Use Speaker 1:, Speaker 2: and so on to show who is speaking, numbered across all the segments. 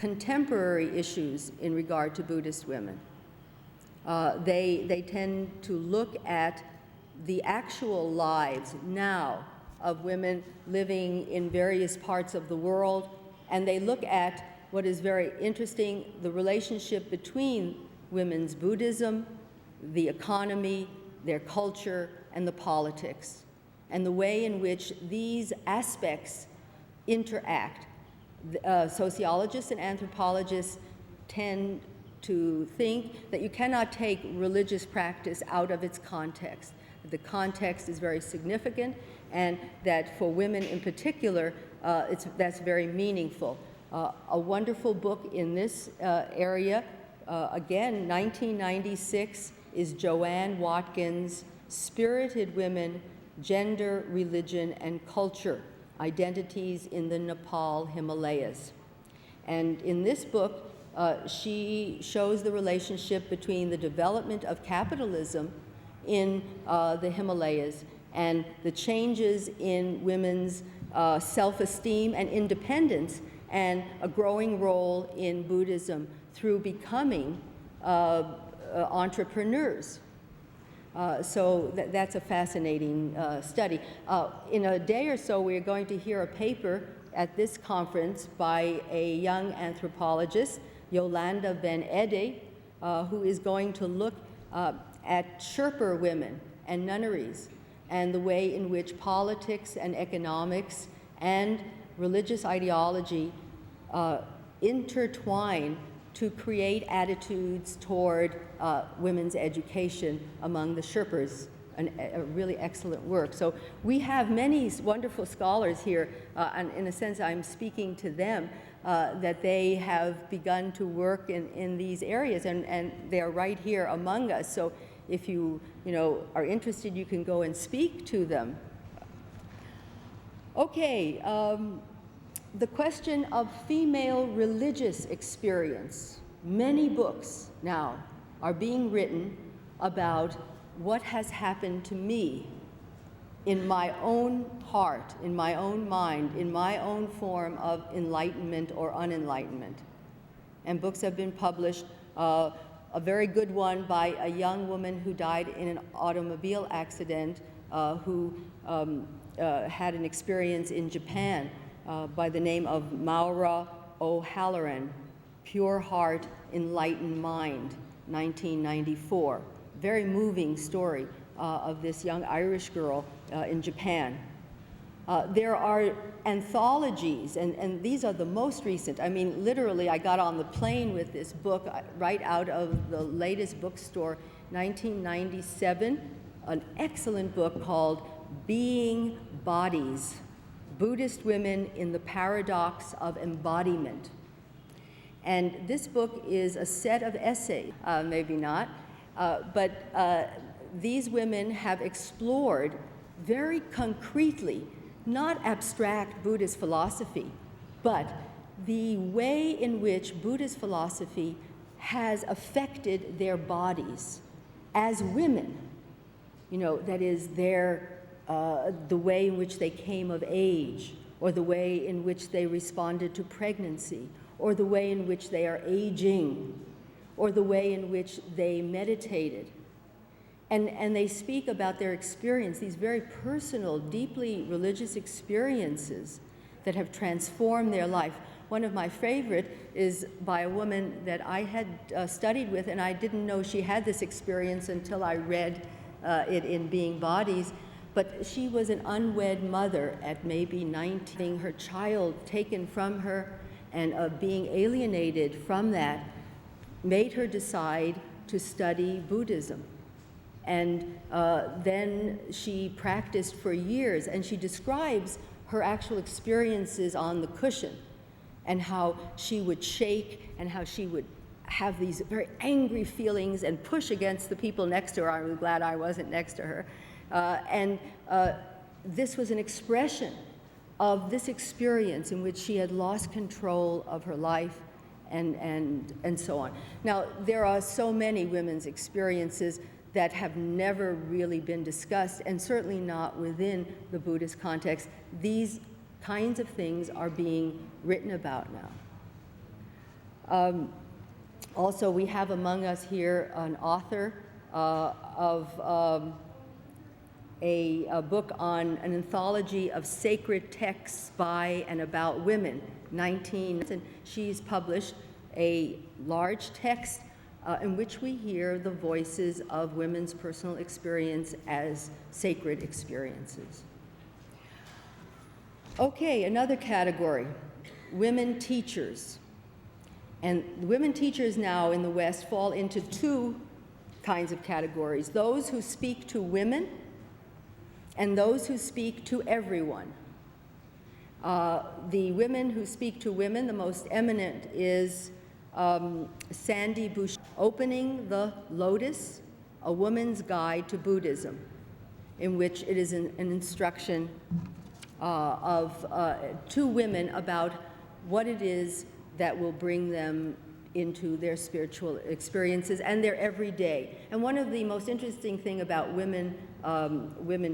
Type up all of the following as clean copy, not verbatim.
Speaker 1: contemporary issues in regard to Buddhist women. They tend to look at the actual lives now of women living in various parts of the world, and they look at what is very interesting, the relationship between women's Buddhism, the economy, their culture, and the politics, and the way in which these aspects interact. Sociologists and anthropologists tend to think that you cannot take religious practice out of its context. The context is very significant, and that for women in particular, that's very meaningful. A wonderful book in this area, again, 1996, is Joanne Watkins' Spirited Women, Gender, Religion, and Culture, Identities in the Nepal Himalayas. And in this book, she shows the relationship between the development of capitalism in the Himalayas and the changes in women's self-esteem and independence, and a growing role in Buddhism through becoming entrepreneurs. So that's a fascinating study. In a day or so, we're going to hear a paper at this conference by a young anthropologist, Yolanda Ben Ede, who is going to look at Sherpa women and nunneries, and the way in which politics and economics and religious ideology intertwine to create attitudes toward women's education among the Sherpas, a really excellent work. So we have many wonderful scholars here, and in a sense I'm speaking to them, that they have begun to work in these areas, and they are right here among us. So if you are interested, you can go and speak to them. Okay, the question of female religious experience. Many books now are being written about what has happened to me in my own heart, in my own mind, in my own form of enlightenment or unenlightenment. And books have been published. A very good one by a young woman who died in an automobile accident, who had an experience in Japan by the name of Maura O'Halloran, Pure Heart, Enlightened Mind, 1994. Very moving story of this young Irish girl in Japan. There are anthologies, and these are the most recent. I mean, literally, I got on the plane with this book right out of the latest bookstore, 1997, an excellent book called Being Bodies, Buddhist Women in the Paradox of Embodiment. And this book is a set of essays, maybe not, but these women have explored very concretely, not abstract Buddhist philosophy, but the way in which Buddhist philosophy has affected their bodies as women. That is the way in which they came of age, or the way in which they responded to pregnancy, or the way in which they are aging, or the way in which they meditated. And they speak about their experience, these very personal, deeply religious experiences that have transformed their life. One of my favorite is by a woman that I had studied with, and I didn't know she had this experience until I read it in Being Bodies. But she was an unwed mother at maybe 19, her child taken from her, and being alienated from that made her decide to study Buddhism. And then she practiced for years, and she describes her actual experiences on the cushion, and how she would shake, and how she would have these very angry feelings and push against the people next to her. I was glad I wasn't next to her. And this was an expression of this experience in which she had lost control of her life, and so on. Now, there are so many women's experiences that have never really been discussed, and certainly not within the Buddhist context. These kinds of things are being written about now. Also, we have among us here an author of a book on an anthology of sacred texts by and about women, 19, and she's published a large text in which we hear the voices of women's personal experience as sacred experiences. Okay, another category, women teachers. And women teachers now in the West fall into two kinds of categories: those who speak to women and those who speak to everyone. The women who speak to women, the most eminent is Sandy Bush, Opening the Lotus, A Woman's Guide to Buddhism, in which it is an instruction to women about what it is that will bring them into their spiritual experiences and their everyday. And one of the most interesting thing about women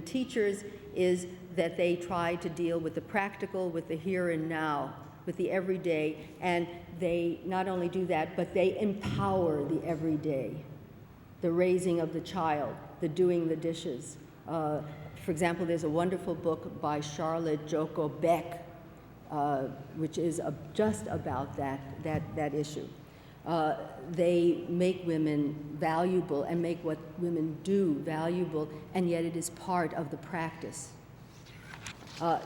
Speaker 1: teachers is that they try to deal with the practical, with the here and now, with the everyday, and they not only do that, but they empower the everyday, the raising of the child, the doing the dishes. For example, there's a wonderful book by Charlotte Joko Beck, which is just about that issue. They make women valuable and make what women do valuable, and yet it is part of the practice.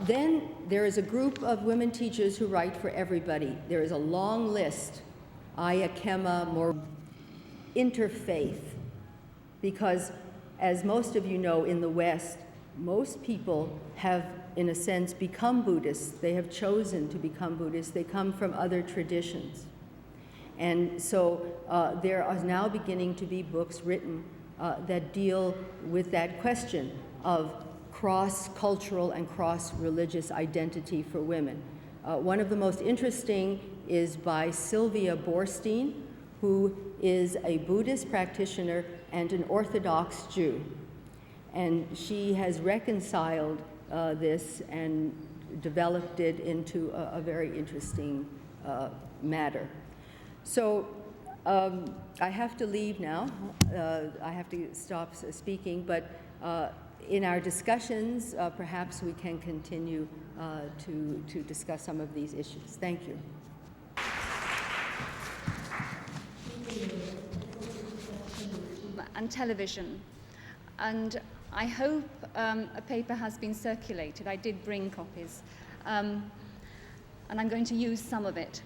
Speaker 1: Then there is a group of women teachers who write for everybody. There is a long list, Aya Kema, more interfaith, because as most of you know, in the West, most people have, in a sense, become Buddhists. They have chosen to become Buddhists. They come from other traditions. And so there are now beginning to be books written that deal with that question of cross-cultural and cross-religious identity for women. One of the most interesting is by Sylvia Boorstein, who is a Buddhist practitioner and an Orthodox Jew. And she has reconciled this and developed it into a very interesting matter. So I have to leave now. I have to stop speaking, but in our discussions, perhaps we can continue to discuss some of these issues. Thank you.
Speaker 2: And television. And I hope a paper has been circulated. I did bring copies. And I'm going to use some of it.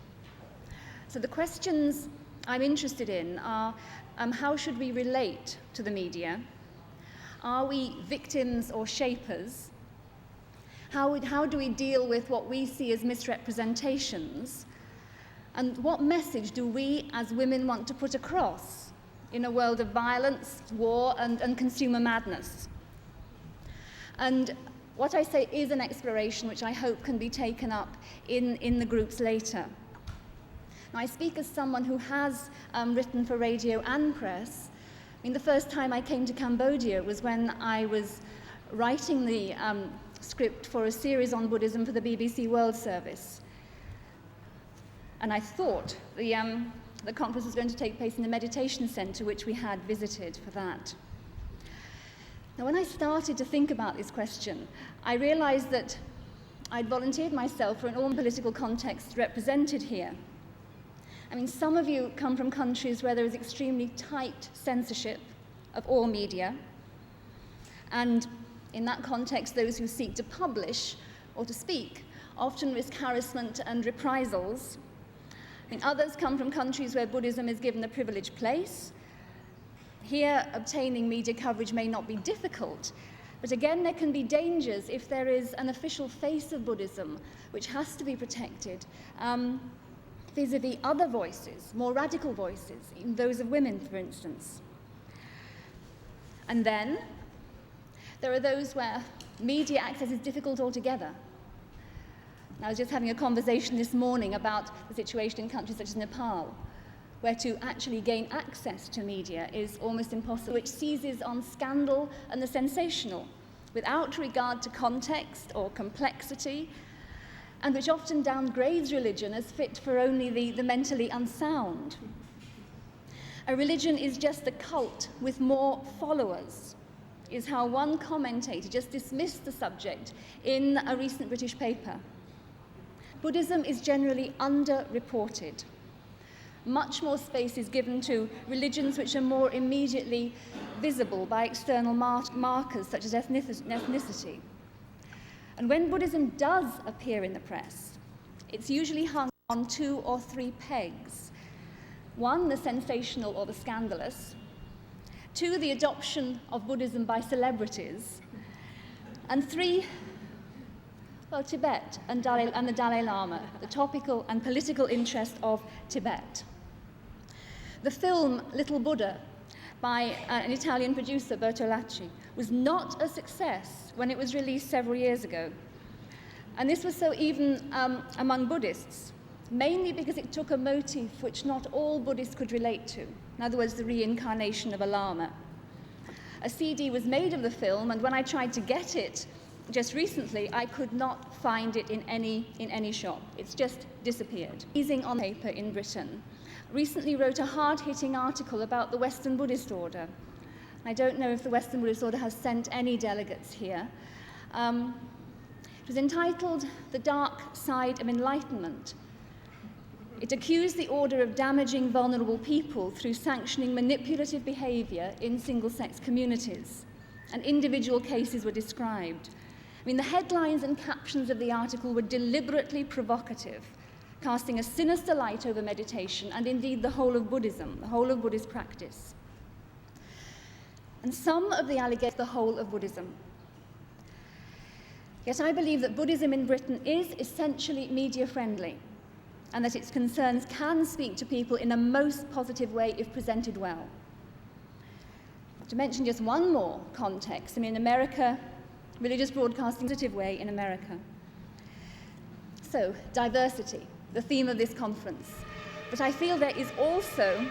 Speaker 2: So the questions I'm interested in are, how should we relate to the media? Are we victims or shapers? How do we deal with what we see as misrepresentations? And what message do we as women want to put across in a world of violence, war, and consumer madness? And what I say is an exploration which I hope can be taken up in the groups later. Now, I speak as someone who has written for radio and press. I mean, the first time I came to Cambodia was when I was writing the script for a series on Buddhism for the BBC World Service. And I thought the conference was going to take place in the meditation center, which we had visited for that. Now, when I started to think about this question, I realized that I'd volunteered myself for an all political context represented here. I mean, some of you come from countries where there is extremely tight censorship of all media. And in that context, those who seek to publish or to speak often risk harassment and reprisals. I mean, others come from countries where Buddhism is given a privileged place. Here, obtaining media coverage may not be difficult, but again, there can be dangers if there is an official face of Buddhism which has to be protected. Vis-a-vis other voices, more radical voices, in those of women, for instance. And then there are those where media access is difficult altogether. I was just having a conversation this morning about the situation in countries such as Nepal, where to actually gain access to media is almost impossible, which seizes on scandal and the sensational, without regard to context or complexity. and which often downgrades religion as fit for only the mentally unsound. A religion is just a cult with more followers, is how one commentator just dismissed the subject in a recent British paper. Buddhism is generally underreported. Much more space is given to religions which are more immediately visible by external markers such as ethnicity. And when Buddhism does appear in the press, it's usually hung on 2 or 3 pegs. 1, the sensational or the scandalous. 2, the adoption of Buddhism by celebrities. And 3, well, Tibet and the Dalai Lama, the topical and political interest of Tibet. The film Little Buddha by an Italian producer, Bertolacci, was not a success when it was released several years ago. And this was so even among Buddhists, mainly because it took a motif which not all Buddhists could relate to. In other words, the reincarnation of a lama. A CD was made of the film, and when I tried to get it just recently, I could not find it in any shop. It's just disappeared. Easing on paper in Britain recently wrote a hard-hitting article about the Western Buddhist order. I don't know if the Western Buddhist order has sent any delegates here. It was entitled "The Dark Side of Enlightenment." It accused the order of damaging vulnerable people through sanctioning manipulative behavior in single-sex communities, and individual cases were described. I mean, the headlines and captions of the article were deliberately provocative, casting a sinister light over meditation and indeed the whole of Buddhism, the whole of Buddhist practice. And some of the allegations, the whole of Buddhism. Yet I believe that Buddhism in Britain is essentially media-friendly, and that its concerns can speak to people in a most positive way if presented well. To mention just one more context, I mean, in America, religious broadcasting in a positive way in America. So, diversity, the theme of this conference. But I feel there is also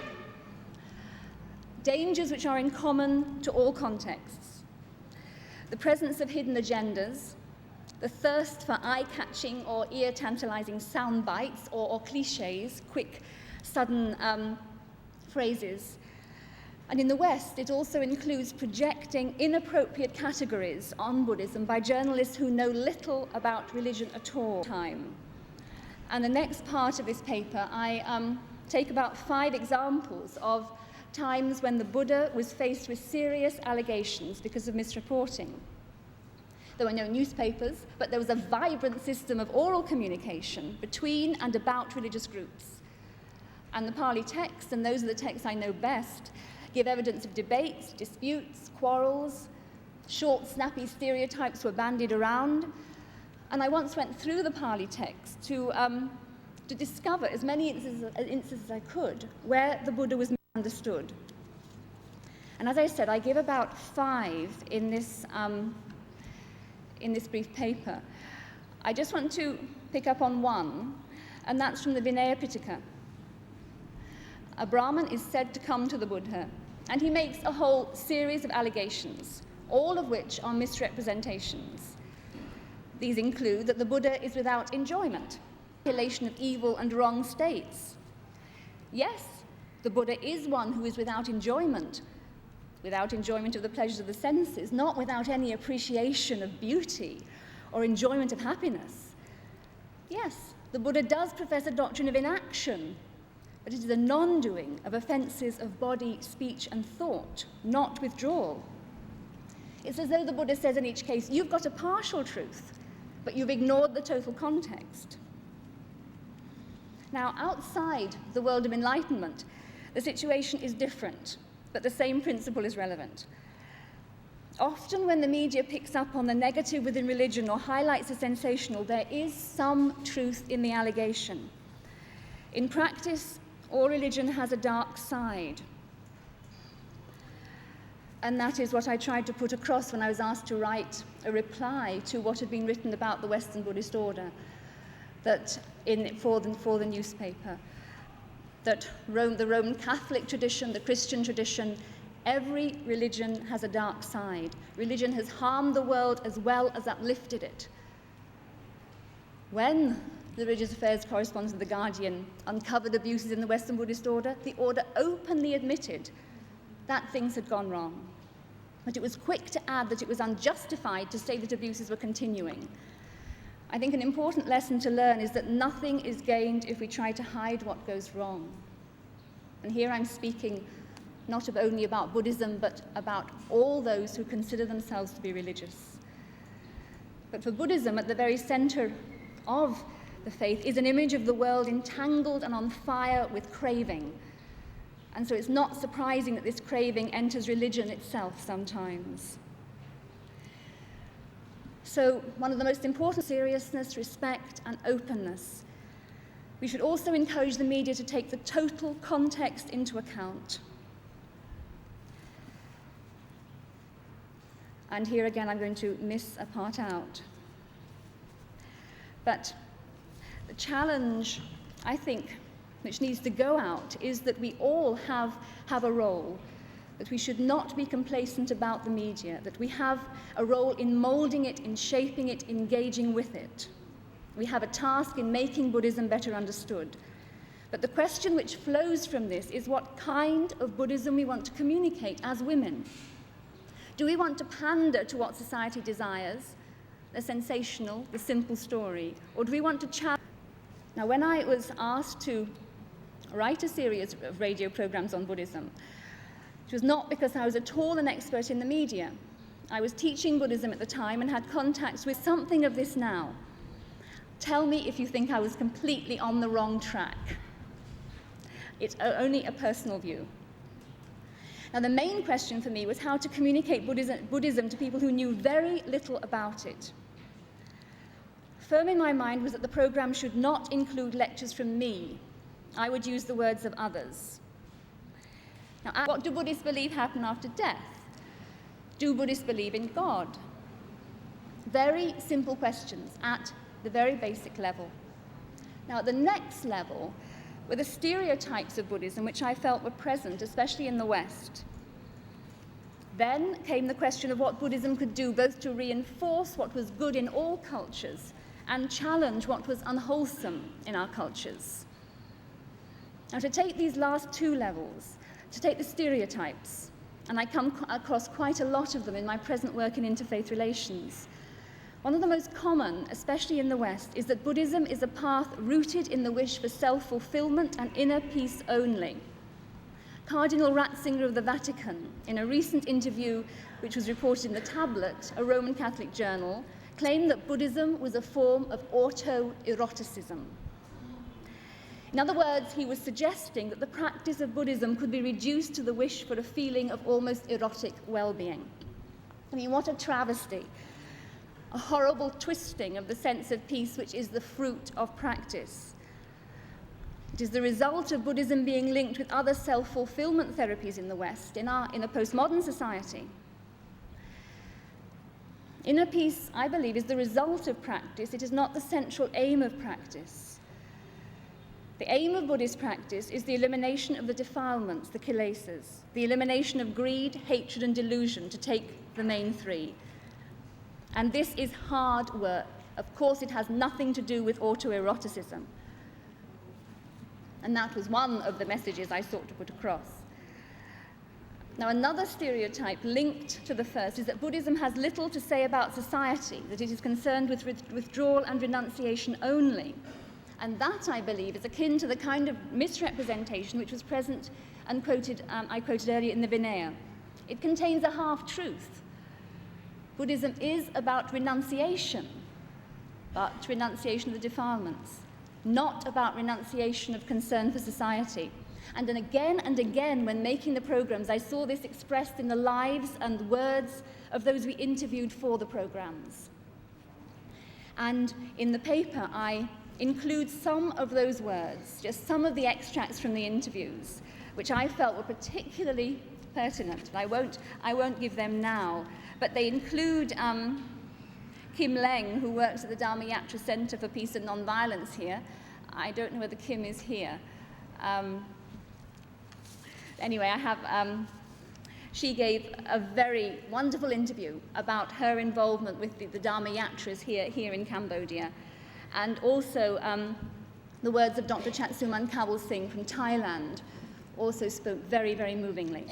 Speaker 2: dangers which are in common to all contexts. The presence of hidden agendas, the thirst for eye-catching or ear-tantalizing sound bites or cliches, quick, sudden phrases. And in the West, it also includes projecting inappropriate categories on Buddhism by journalists who know little about religion at all. And the next part of this paper, I take about 5 examples of times when the Buddha was faced with serious allegations because of misreporting. There were no newspapers, but there was a vibrant system of oral communication between and about religious groups. And the Pali texts, and those are the texts I know best, give evidence of debates, disputes, quarrels. Short, snappy stereotypes were bandied around. And I once went through the Pali text to discover as many instances as I could where the Buddha was misunderstood. And as I said, I give about 5 in this brief paper. I just want to pick up on one, and that's from the Vinaya Pitaka. A Brahmin is said to come to the Buddha, and he makes a whole series of allegations, all of which are misrepresentations. These include that the Buddha is without enjoyment, relation of evil and wrong states. Yes, the Buddha is one who is without enjoyment of the pleasures of the senses, not without any appreciation of beauty or enjoyment of happiness. Yes, the Buddha does profess a doctrine of inaction, but it is a non-doing of offenses of body, speech, and thought, not withdrawal. It's as though the Buddha says in each case, you've got a partial truth, but you've ignored the total context. Now, outside the world of enlightenment, the situation is different, but the same principle is relevant. Often when the media picks up on the negative within religion or highlights the sensational, there is some truth in the allegation. In practice, all religion has a dark side. And that is what I tried to put across when I was asked to write a reply to what had been written about the Western Buddhist order for the newspaper. That the Roman Catholic tradition, the Christian tradition, every religion has a dark side. Religion has harmed the world as well as uplifted it. When the religious affairs correspondent of The Guardian uncovered abuses in the Western Buddhist order, the order openly admitted that things had gone wrong. But it was quick to add that it was unjustified to say that abuses were continuing. I think an important lesson to learn is that nothing is gained if we try to hide what goes wrong. And here I'm speaking not only about Buddhism, but about all those who consider themselves to be religious. But for Buddhism, at the very center of the faith is an image of the world entangled and on fire with craving. And so it's not surprising that this craving enters religion itself sometimes. So one of the most important, seriousness, respect, and openness. We should also encourage the media to take the total context into account. And here again, I'm going to miss a part out. But the challenge, I think, which needs to go out is that we all have a role, that we should not be complacent about the media, that we have a role in molding it, in shaping it, engaging with it. We have a task in making Buddhism better understood. But the question which flows from this is what kind of Buddhism we want to communicate as women. Do we want to pander to what society desires, the sensational, the simple story, or do we want to challenge? Now, when I was asked to write a series of radio programs on Buddhism, it was not because I was at all an expert in the media. I was teaching Buddhism at the time and had contacts with something of this now. Tell me if you think I was completely on the wrong track. It's only a personal view. Now, the main question for me was how to communicate Buddhism to people who knew very little about it. Firm in my mind was that the program should not include lectures from me. I would use the words of others. Now, what do Buddhists believe happen after death? Do Buddhists believe in God? Very simple questions at the very basic level. Now, at the next level were the stereotypes of Buddhism which I felt were present, especially in the West. Then came the question of what Buddhism could do both to reinforce what was good in all cultures and challenge what was unwholesome in our cultures. Now, to take these last two levels, to take the stereotypes, and I come across quite a lot of them in my present work in interfaith relations. One of the most common, especially in the West, is that Buddhism is a path rooted in the wish for self-fulfillment and inner peace only. Cardinal Ratzinger of the Vatican, in a recent interview which was reported in The Tablet, a Roman Catholic journal, claimed that Buddhism was a form of autoeroticism. In other words, he was suggesting that the practice of Buddhism could be reduced to the wish for a feeling of almost erotic well-being. I mean, what a travesty. A horrible twisting of the sense of peace which is the fruit of practice. It is the result of Buddhism being linked with other self-fulfillment therapies in the West, in a postmodern society. Inner peace, I believe, is the result of practice. It is not the central aim of practice. The aim of Buddhist practice is the elimination of the defilements, the kilesas, the elimination of greed, hatred, and delusion, to take the main three. And this is hard work. Of course, it has nothing to do with autoeroticism. And that was one of the messages I sought to put across. Now, another stereotype linked to the first is that Buddhism has little to say about society, that it is concerned with withdrawal and renunciation only. And that, I believe, is akin to the kind of misrepresentation which was present and I quoted earlier in the Vinaya. It contains a half-truth. Buddhism is about renunciation, but renunciation of the defilements, not about renunciation of concern for society. And then again and again, when making the programs, I saw this expressed in the lives and words of those we interviewed for the programs. And in the paper, I include some of those words, just some of the extracts from the interviews, which I felt were particularly pertinent. I won't give them now, but they include Kim Leng, who works at the Dharma Yatra Center for Peace and Nonviolence here. I don't know whether Kim is here. Anyway, I have, she gave a very wonderful interview about her involvement with the Dharma Yatras here in Cambodia. And also the words of Dr. Chatsuman Kabul Singh from Thailand also spoke very, very movingly.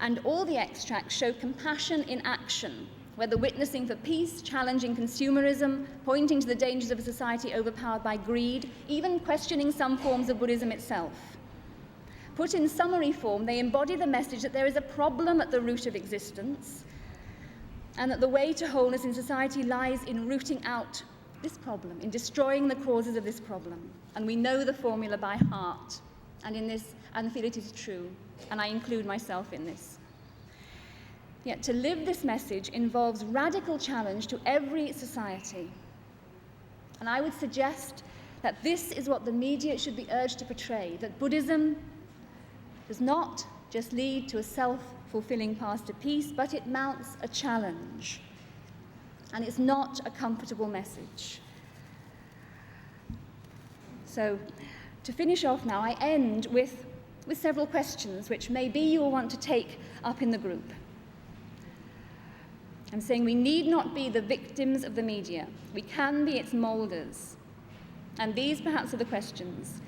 Speaker 2: And all the extracts show compassion in action, whether witnessing for peace, challenging consumerism, pointing to the dangers of a society overpowered by greed, even questioning some forms of Buddhism itself. Put in summary form, they embody the message that there is a problem at the root of existence, and that the way to wholeness in society lies in rooting out this problem, in destroying the causes of this problem. And we know the formula by heart, and feel it is true, and I include myself in this. Yet to live this message involves radical challenge to every society. And I would suggest that this is what the media should be urged to portray, that Buddhism does not just lead to a self-fulfilling path to peace, but it mounts a challenge. And it's not a comfortable message. So, to finish off now, I end with several questions which maybe you will want to take up in the group. I'm saying we need not be the victims of the media. We can be its molders. And these perhaps are the questions.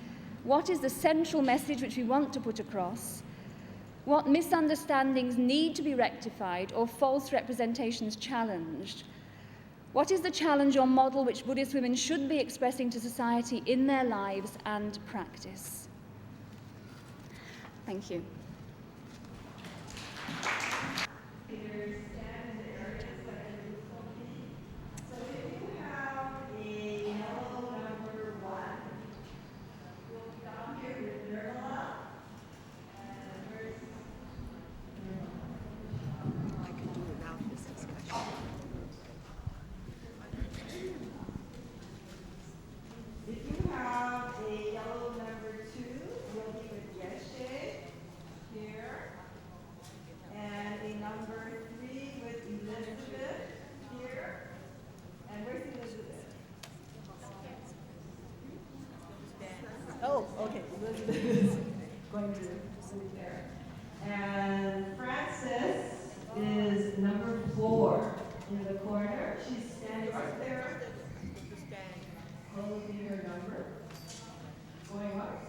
Speaker 2: What is the central message which we want to put across? What misunderstandings need to be rectified or false representations challenged? What is the challenge or model which Buddhist women should be expressing to society in their lives and practice? Thank you.
Speaker 3: Oh, okay. Elizabeth is going to sit there. And Frances is number 4 in the corner. She's standing right there. What will be her number? Going up.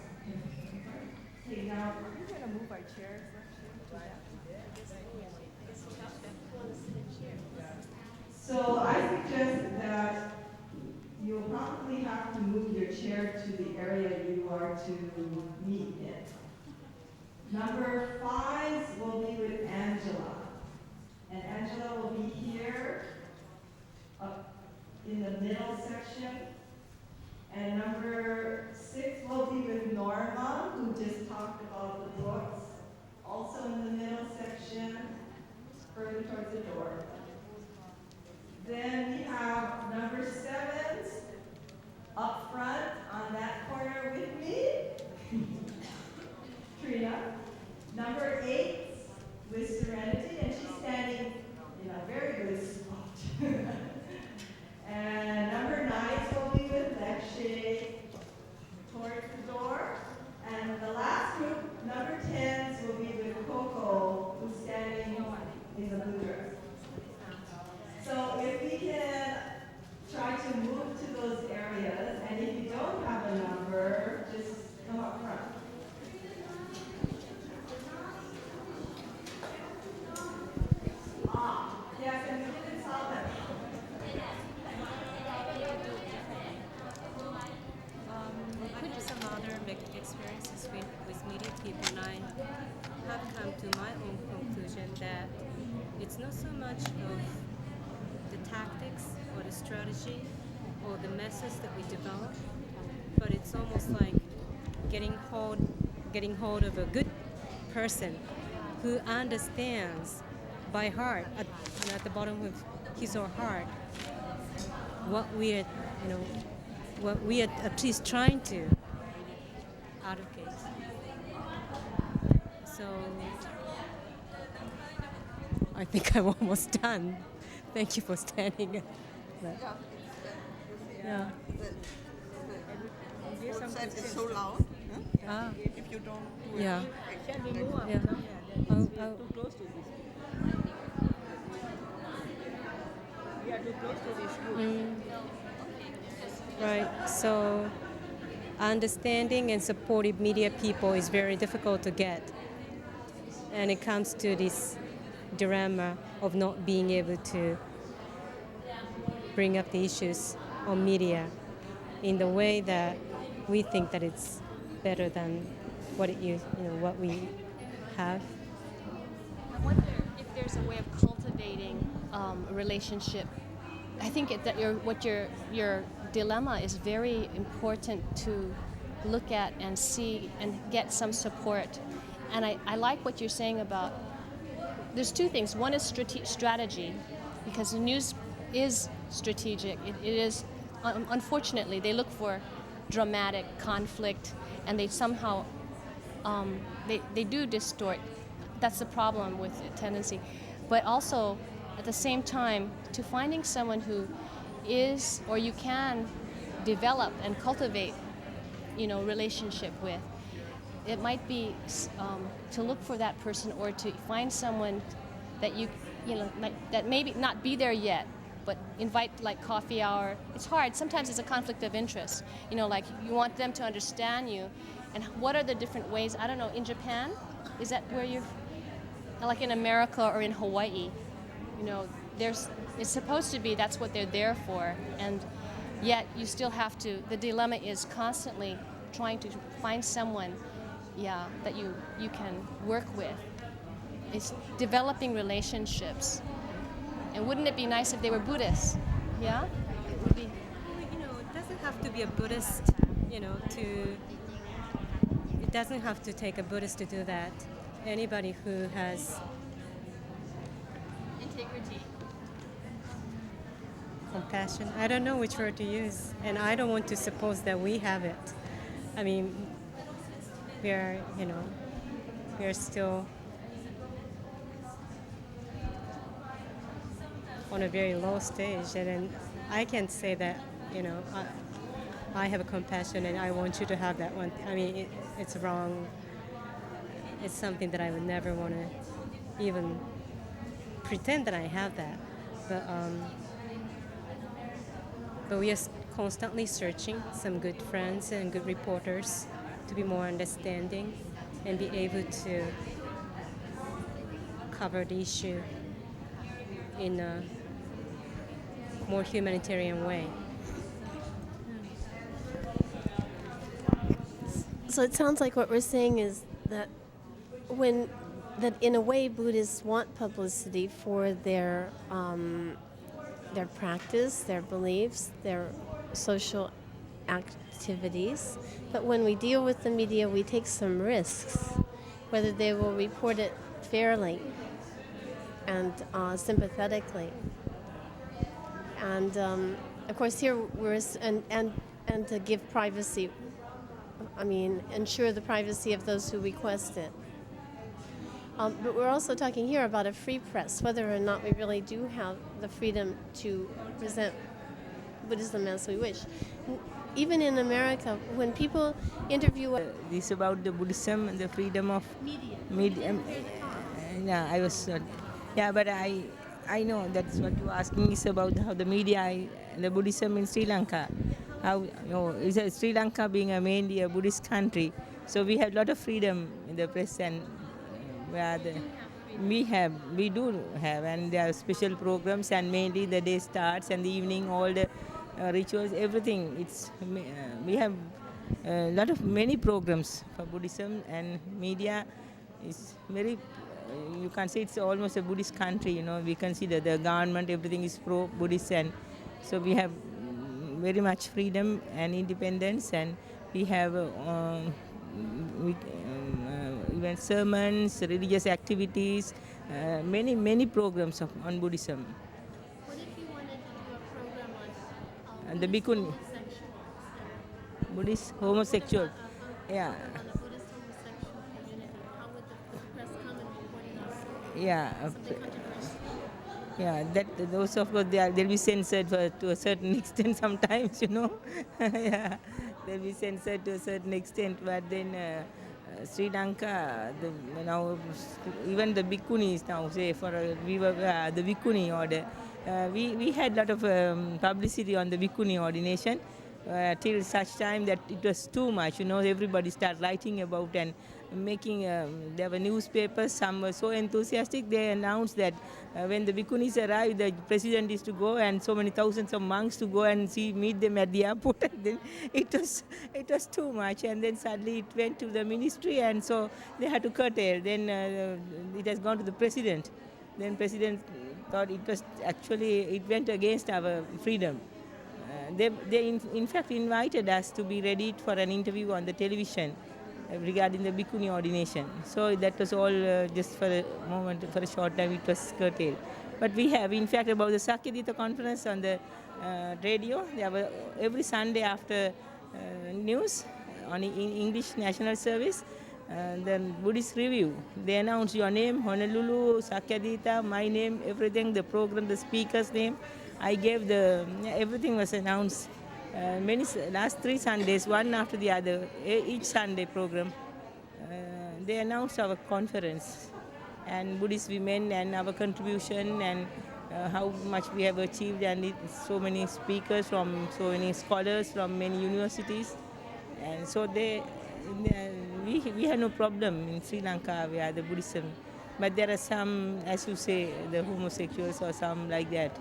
Speaker 3: Okay, now we're going to move our chairs. So I suggest that you'll probably have to move your chair to the area you are to meet in. Number 5 will be with Angela. And Angela will be here up in the middle section. And number 6 will be with Norma, who just talked about the books, also in the middle section, further towards the door. Then we have number 7 up front on that corner with me, Trina. Number 8 with Serenity, and she's standing in a very good spot. And number 9 will be with Lekshay towards the door. And the last group, number 10s, will be with Coco, who's standing in the blue dress. So if we can try to move to those areas, and if you don't have a number, just come up front. Yes, and we didn't solve that.
Speaker 4: I have some other experiences with meeting people, and I have come to my own conclusion that it's not so much of the tactics or the strategy or the methods that we develop, but it's almost like getting hold of a good person who understands by heart, at the bottom of his or her heart, what we are at least trying to advocate. So I think I'm almost done. Thank you for standing. Yeah.
Speaker 5: It's so loud. Huh? If you don't do
Speaker 4: Yeah.
Speaker 5: Can we move up?
Speaker 4: Yeah.
Speaker 5: Too close to this. We are too close to this group.
Speaker 4: right? So understanding and supportive media people is very difficult to get. And it comes to this dilemma of not being able to bring up the issues on media in the way that we think that it's better than what what we have.
Speaker 6: I wonder if there's a way of cultivating a relationship. I think that your dilemma is very important to look at and see and get some support. And I like what you're saying about. There's two things. One is strategy, because the news is strategic. It is. Unfortunately, they look for dramatic conflict, and they somehow they do distort. That's the problem with the tendency. But also, at the same time, to finding someone who is, or you can develop and cultivate, relationship with. It might be to look for that person, or to find someone that that maybe not be there yet, but invite like coffee hour. It's hard. Sometimes it's a conflict of interest. Like you want them to understand you, and what are the different ways? I don't know. In Japan, is that where you're? Like in America or in Hawaii, it's supposed to be that's what they're there for, and yet you still have to. The dilemma is constantly trying to find someone, that you can work with. It's developing relationships. And wouldn't it be nice if they were Buddhists? Yeah? It would be.
Speaker 4: It doesn't have to be a Buddhist, it doesn't have to take a Buddhist to do that. Anybody who has
Speaker 6: Integrity.
Speaker 4: compassion, I don't know which word to use, and I don't want to suppose that we have it. I mean, we are still on a very low stage, and then I can't say that, I have a compassion and I want you to have that one. I mean, it's wrong. It's something that I would never want to even pretend that I have that. But we are constantly searching some good friends and good reporters to be more understanding and be able to cover the issue in a more humanitarian way.
Speaker 7: So it sounds like what we're saying is that in a way Buddhists want publicity for their practice, their beliefs, their social activities, but when we deal with the media, we take some risks, whether they will report it fairly and sympathetically. And of course, here and to give privacy. I mean, ensure the privacy of those who request it. But we're also talking here about a free press, whether or not we really do have the freedom to present Buddhism as we wish. Even in America, when people interview...
Speaker 8: This is about the Buddhism and the freedom of media. Yeah, I was... but I know that's what you're asking is about how the media, the Buddhism in Sri Lanka. How Sri Lanka being mainly a Buddhist country, so we have a lot of freedom in the press, and we do have, and there are special programs, and mainly the day starts and the evening, all the rituals, everything. We have many programs for Buddhism, and media is very. You can say it's almost a Buddhist country. We consider the government, everything is pro-Buddhist, and so we have very much freedom and independence, and we have even sermons, religious activities, many programs on Buddhism.
Speaker 7: What if you wanted to do a program on
Speaker 8: And the bhikkhuni, Buddhist homosexual, yeah.
Speaker 7: On the Buddhist homosexual community, how would the press come and report it as
Speaker 8: Yeah,
Speaker 7: something controversial?
Speaker 8: yeah. Those of course they'll be censored to a certain extent sometimes, yeah, they'll be censored to a certain extent. But then Sri Lanka, now even the bhikkhunis now say we were the bhikkhuni order. We had a lot of publicity on the bhikkhuni ordination, till such time that it was too much. Everybody started writing about and making. There were newspapers. Some were so enthusiastic. They announced that when the bhikkhunis arrived, the president is to go, and so many thousands of monks to go and meet them at the airport. And then it was too much. And then suddenly it went to the ministry, and so they had to curtail. Then it has gone to the president. Then president thought it was actually it went against our freedom. They in fact invited us to be ready for an interview on the television regarding the bhikkhuni ordination. So that was all just for a moment, for a short time it was curtailed. But we have, in fact, about the Sakyadita conference on the radio. There were every Sunday after news on English national service. Then Buddhist review. They announce your name, Honolulu, Sakyadita, my name, everything, the program, the speaker's name. I gave everything was announced. Last 3 Sundays, one after the other, each Sunday program. They announced our conference and Buddhist women and our contribution and how much we have achieved, and so many speakers from so many scholars from many universities. And so we have no problem in Sri Lanka where the Buddhism, but there are some, as you say, the homosexuals or some like that.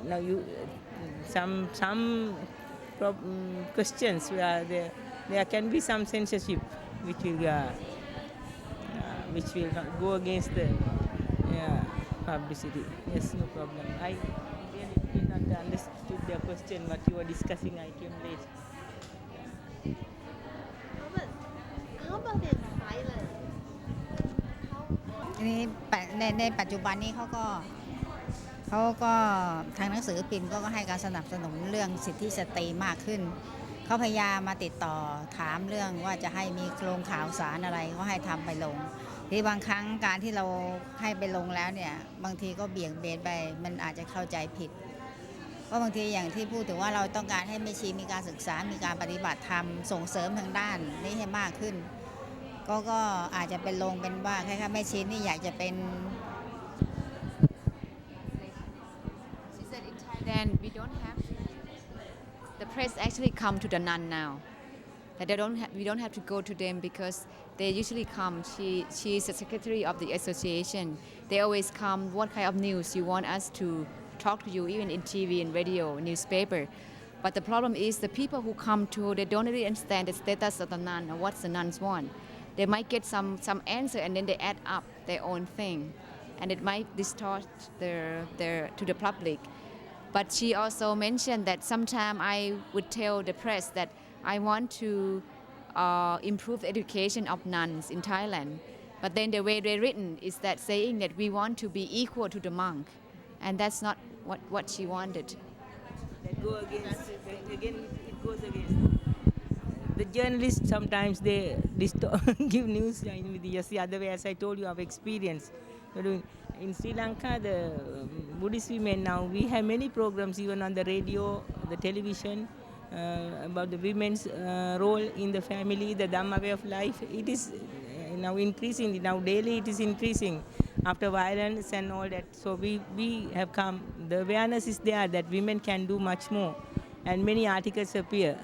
Speaker 8: Now some questions where there can be some censorship which will go against the publicity. Yes, no problem. I really did not understood the question what you were discussing. I came late.
Speaker 7: How about in Thailand?
Speaker 9: อันนี้ในปัจจุบันนี้เขาก็ทางหนังสือพิมพ์ก็ให้การสนับสนุนเรื่องสิทธิสตรีมากขึ้นเขาพยายามมาติดต่อถามเรื่องว่าจะให้มีโครงข่าวสารอะไรก็ให้ทำไปลงที่บางครั้งการที่เราให้ไปลงแล้วเนี่ยบางทีก็เบี่ยงเบนไปมันอาจจะเข้าใจผิดเพราะบางทีอย่างที่พูดถึงว่าเราต้องการให้แม่ชีมีการศึกษามีการปฏิบัติธรรมส่งเสริมทางด้านนี้ให้มากขึ้นก็อาจจะเป็นลงเป็นว่าคล้ายๆแม่ชีนี่อยากจะเป็น
Speaker 10: She said in Thailand we don't have the press actually come to the nun now. That we don't have to go to them because they usually come. She is the secretary of the association. They always come. What kind of news you want us to talk to you, even in TV and radio, newspaper. But the problem is the people who come to, they don't really understand the status of the nun or what the nuns want. They might get some answer and then they add up their own thing, and it might distort their to the public. But she also mentioned that sometime I would tell the press that I want to improve the education of nuns in Thailand. But then the way they're written is that saying that we want to be equal to the monk, and that's not what she wanted.
Speaker 8: That go against, again it goes against. The journalists sometimes they give news just the other way, as I told you, our experience. In Sri Lanka, the Buddhist women now, we have many programs even on the radio, the television, about the women's role in the family, the Dhamma way of life. It is now increasing, now daily it is increasing after violence and all that. So we have come, the awareness is there that women can do much more, and many articles appear.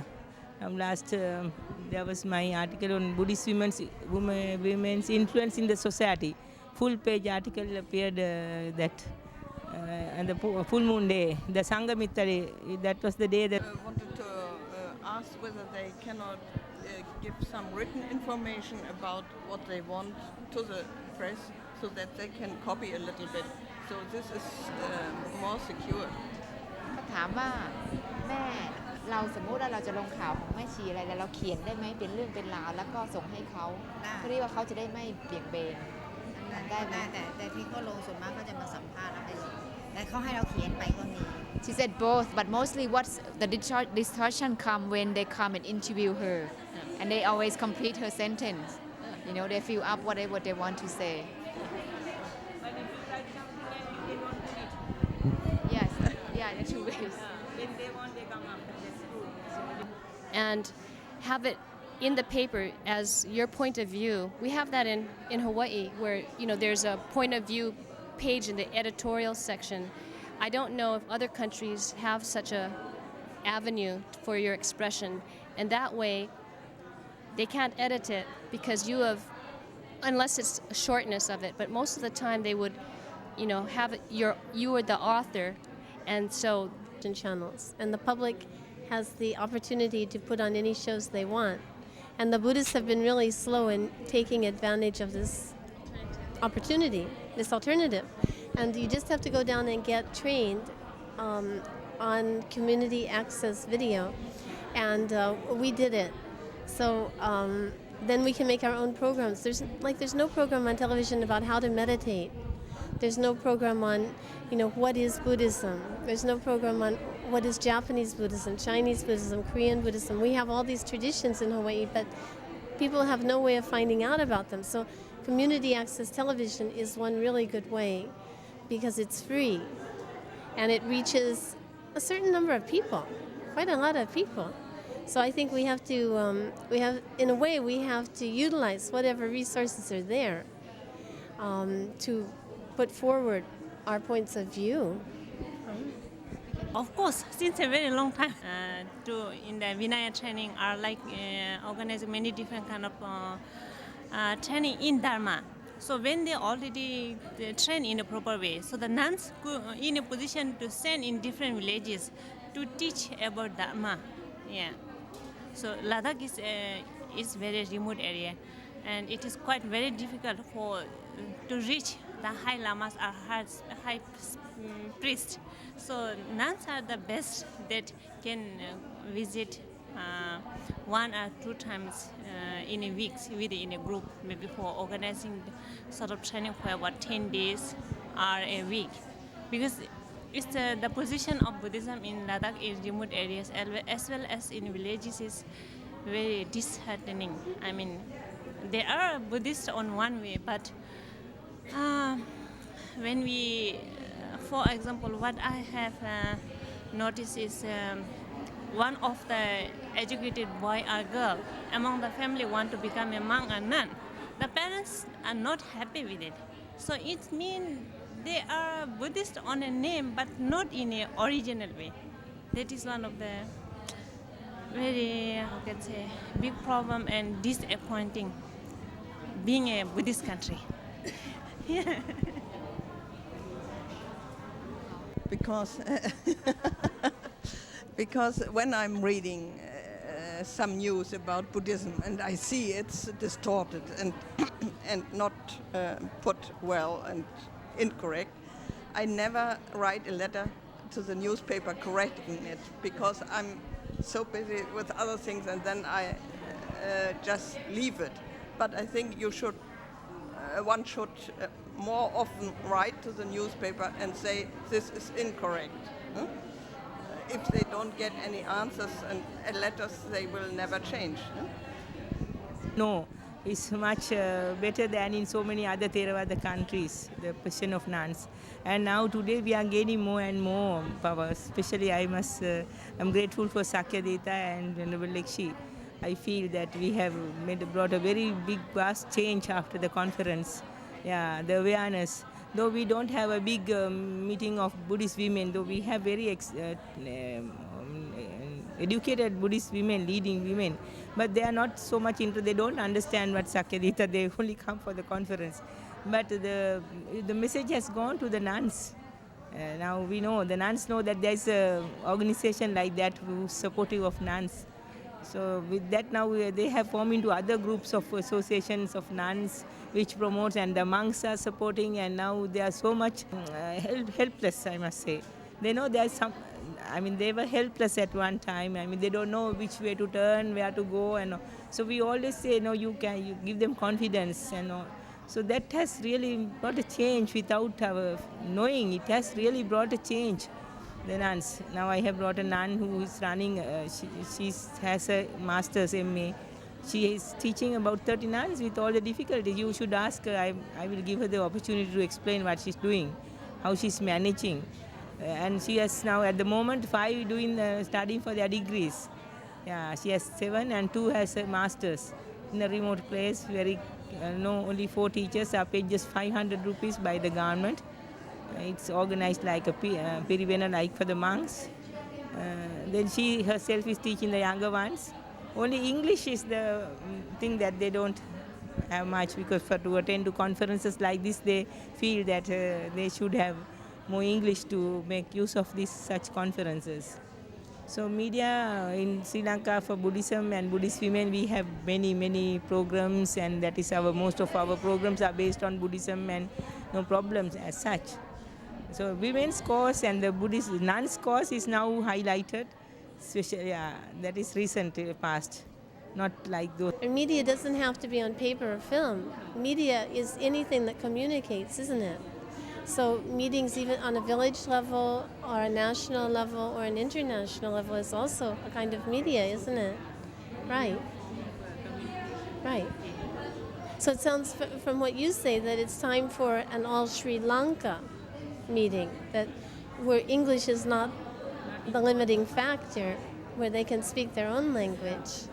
Speaker 8: There was my article on Buddhist women's influence in the society. Full page article appeared on the full moon day, the Sanghamitra day. That was the day that.
Speaker 5: I wanted to ask whether they cannot give some written information about what they want to the press so that they can copy a little bit. So this is more secure.
Speaker 10: ถามว่าแม่เราสมมุติว่าเราจะลงข่าวของแม่ชีอะไรแล้วเราเขียนได้ไหมเป็นเรื่องเป็นราวแล้วก็ส่งให้เขาเพื่อที่ว่าเขาจะได้ไม่เบี่ยงเบนได้ไหม
Speaker 9: แต่ที่เขาลงส่วนมากเขาจะมาสัมภาษณ์แล้วไปลงแต่เขาให้เราเขียนไปก็มี
Speaker 10: She said both, but mostly what's the distortion come when they come and interview her, and they always complete her sentence. You know, they fill up whatever they want to say. Yes, yeah, in two ways.
Speaker 8: When they want, they come after. That's true.
Speaker 6: And have it in the paper as your point of view. We have that in Hawaii, where there's a point of view page in the editorial section. I don't know if other countries have such a avenue for your expression. And that way, they can't edit it because you have, unless it's a shortness of it, but most of the time they would, have it, you are the author, and so
Speaker 7: channels, and the public has the opportunity to put on any shows they want. And the Buddhists have been really slow in taking advantage of this opportunity, this alternative. And you just have to go down and get trained on community access video. And we did it. So then we can make our own programs. There's no program on television about how to meditate. There's no program on, what is Buddhism. There's no program on what is Japanese Buddhism, Chinese Buddhism, Korean Buddhism. We have all these traditions in Hawaii, but people have no way of finding out about them. So community access television is one really good way because it's free and it reaches a certain number of people, quite a lot of people. So I think we have to, we have to utilize whatever resources are there to put forward our points of view.
Speaker 11: Of course, since a very long time, in the Vinaya training are organizing many different kind of training in Dharma. So when they already train in a proper way, so the nuns go in a position to send in different villages to teach about Dharma. Yeah. So Ladakh is very remote area, and it is quite very difficult to reach the high lamas or high priests. So nuns are the best that can visit 1 or 2 times in a week within a group, maybe for organizing sort of training for about 10 days or a week. Because it's the position of Buddhism in Ladakh in remote areas as well as in villages is very disheartening. I mean, there are Buddhists on one way, but when we, for example, what I have noticed is one of the educated boy or girl among the family want to become a monk or nun. The parents are not happy with it. So it means they are Buddhist on a name, but not in an original way. That is one of the very, big problem and disappointing being a Buddhist country. Yeah.
Speaker 5: Because when I'm reading some news about Buddhism and I see it's distorted and and not put well and incorrect, I never write a letter to the newspaper correcting it because I'm so busy with other things, and then I just leave it. But I think one should more often write to the newspaper and say this is incorrect. If they don't get any answers and letters, they will never change.
Speaker 8: No, it's much better than in so many other Theravada countries, the position of nuns. And now today we are gaining more and more power. Especially I'm grateful for Sakyadita and Venerable Lekshi. I feel that we have brought a very big, vast change after the conference. Yeah, the awareness. Though we don't have a big meeting of Buddhist women, though we have very educated Buddhist women, leading women, but they are not so much they don't understand what Sakyadita, they only come for the conference. But the message has gone to the nuns. Now we know, the nuns know that there is an organization like that who's supportive of nuns. So with that now they have formed into other groups of associations of nuns which promotes, and the monks are supporting, and now they are so much helpless, I must say. They know there's they were helpless at one time. They don't know which way to turn, where to go, and so we always say, you give them confidence, and so that has really brought a change without our knowing. It has really brought a change. The nuns. Now I have brought a nun who is running, she has a master's MA. She is teaching about 30 nuns with all the difficulties. You should ask her. I will give her the opportunity to explain what she's doing, how she's managing. And she has now at the moment 5 studying for their degrees. Yeah, she has 7 and 2 has a master's in a remote place. Only 4 teachers are paid just 500 rupees by the government. It's organized like a pirivena, like for the monks. Then she herself is teaching the younger ones. Only English is the thing that they don't have much, because to attend to conferences like this, they feel that they should have more English to make use of these such conferences. So media in Sri Lanka for Buddhism and Buddhist women, we have many programs, and that is most of our programs are based on Buddhism and no problems as such. So women's course and the Buddhist nuns course is now highlighted, especially that is recent past, not like those.
Speaker 7: And media doesn't have to be on paper or film. Media is anything that communicates, isn't it? So meetings even on a village level or a national level or an international level is also a kind of media, isn't it? Right. Right. So it sounds from what you say that it's time for an all Sri Lanka meeting, that where English is not the limiting factor, where they can speak their own language.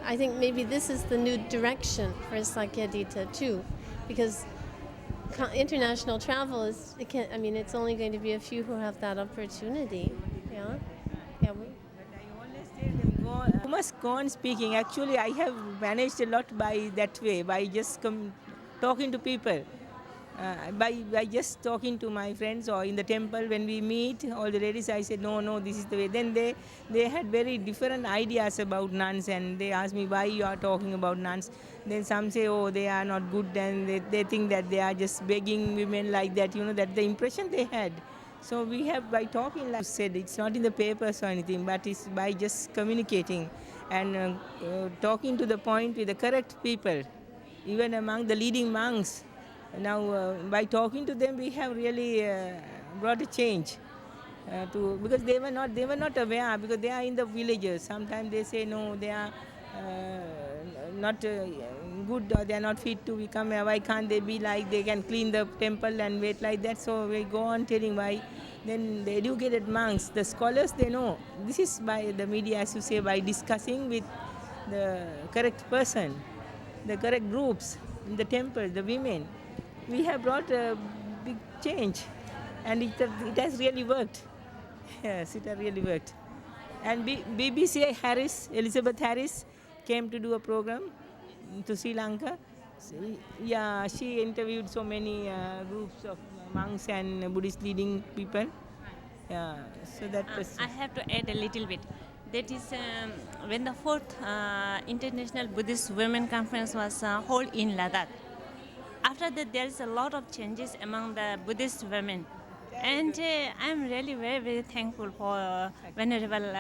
Speaker 7: I think maybe this is the new direction for Sakyadita too, because international travel is, it's only going to be a few who have that opportunity. Yeah? Yeah.
Speaker 8: You must go on speaking. Actually, I have managed a lot by that way, by just talking to people. By just talking to my friends, or in the temple when we meet, all the ladies, I said, no, this is the way. Then they had very different ideas about nuns, and they asked me, why you are talking about nuns. Then some say, oh, they are not good, and they think that they are just begging women like that, that the impression they had. So we have, by talking, like I said, it's not in the papers or anything, but it's by just communicating and talking to the point with the correct people, even among the leading monks. Now, by talking to them, we have really brought a change. Because they were not aware, because they are in the villages. Sometimes they say no, they are not good, or they are not fit to become. Why can't they be like, they can clean the temple and wait like that? So we go on telling why. Then the educated monks, the scholars, they know. This is by the media, as you say, by discussing with the correct person, the correct groups in the temple, the women. We have brought a big change, and it has really worked. Yes, it has really worked. And BBC Elizabeth Harris came to do a program to Sri Lanka. She interviewed so many groups of monks and Buddhist leading people. So that was.
Speaker 11: I have to add a little bit. That is when the 4th International Buddhist Women Conference was held in Ladakh. After that, there is a lot of changes among the Buddhist women. And I'm really very thankful for Venerable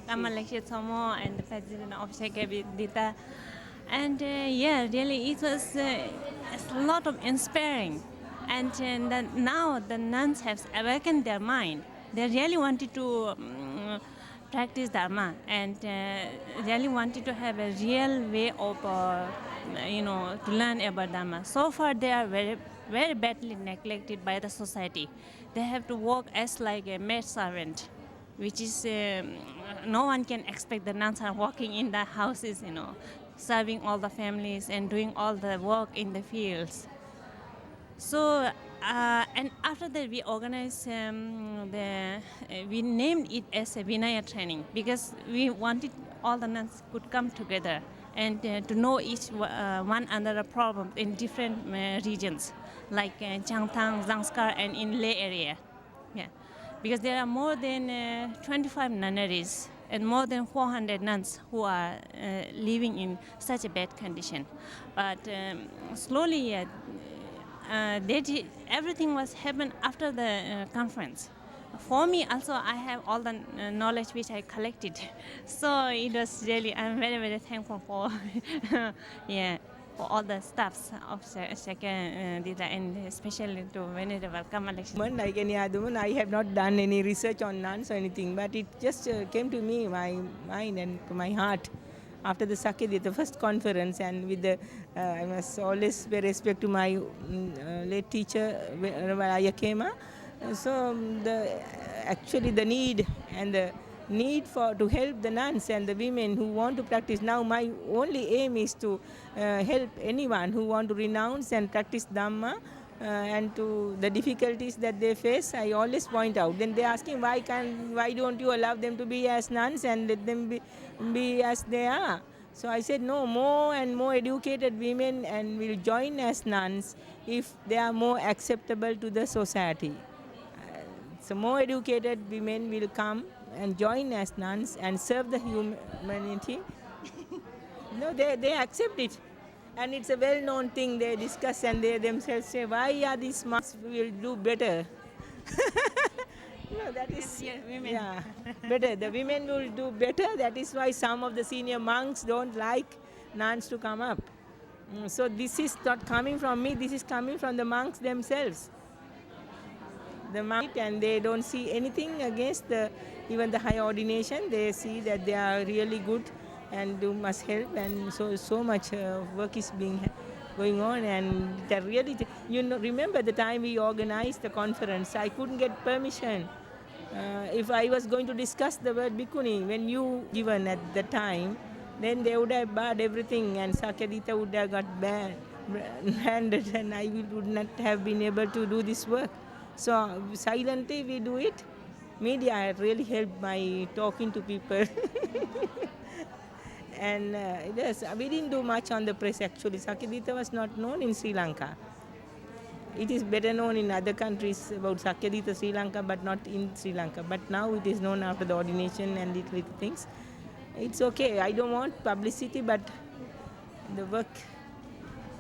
Speaker 11: Kamalekshi Thomo and the President of Sakyadita. And really it was a lot of inspiring. And now the nuns have awakened their mind. They really wanted to practice Dharma, and really wanted to have a real way of to learn about Dharma. So far they are very badly neglected by the society. They have to work as like a maid servant, which is no one can expect the nuns are working in the houses, serving all the families and doing all the work in the fields. So and after that we organized we named it as a Vinaya training, because we wanted all the nuns could come together and to know each one another problem in different regions, like Changtang, Zanskar, and in Leh area. Yeah, because there are more than 25 nunneries and more than 400 nuns who are living in such a bad condition. But slowly, everything was happened after the conference. For me also, I have all the knowledge which I collected. So it was really, I'm very thankful for for all the staffs of Sakyadita, and especially to Venerable Kamalekshi.
Speaker 8: Like any other one, I have not done any research on nuns or anything, but it just came to me, my mind and to my heart, after the Sakyadita, the first conference, and with the, I must always pay respect to my late teacher, Ayakema. So actually the need and the need to help the nuns and the women who want to practice. Now my only aim is to help anyone who want to renounce and practice Dhamma, and to the difficulties that they face, I always point out. Then they're asking why don't you allow them to be as nuns and let them be as they are? So I said no, more and more educated women and will join as nuns if they are more acceptable to the society. So more educated women will come and join as nuns and serve the humanity. No, they accept it. And it's a well-known thing. They discuss and they themselves say, why are these monks will do better? No, that is,
Speaker 11: women.
Speaker 8: yeah, better. The women will do better. That is why some of the senior monks don't like nuns to come up. So this is not coming from me. This is coming from the monks themselves. The monks, and they don't see anything against even the high ordination. They see that they are really good and must help, and so much work is going on, and that really, remember the time we organized the conference, I couldn't get permission. If I was going to discuss the word bhikkhuni, when you given at the time, then they would have barred everything, and Sakyadita would have got handed, and I would not have been able to do this work. So silently we do it. Media had really helped by talking to people. And yes, we didn't do much on the press actually. Sakyadita was not known in Sri Lanka. It is better known in other countries about Sakyadita Sri Lanka, but not in Sri Lanka. But now it is known after the ordination and little things. It's okay. I don't want publicity, but the work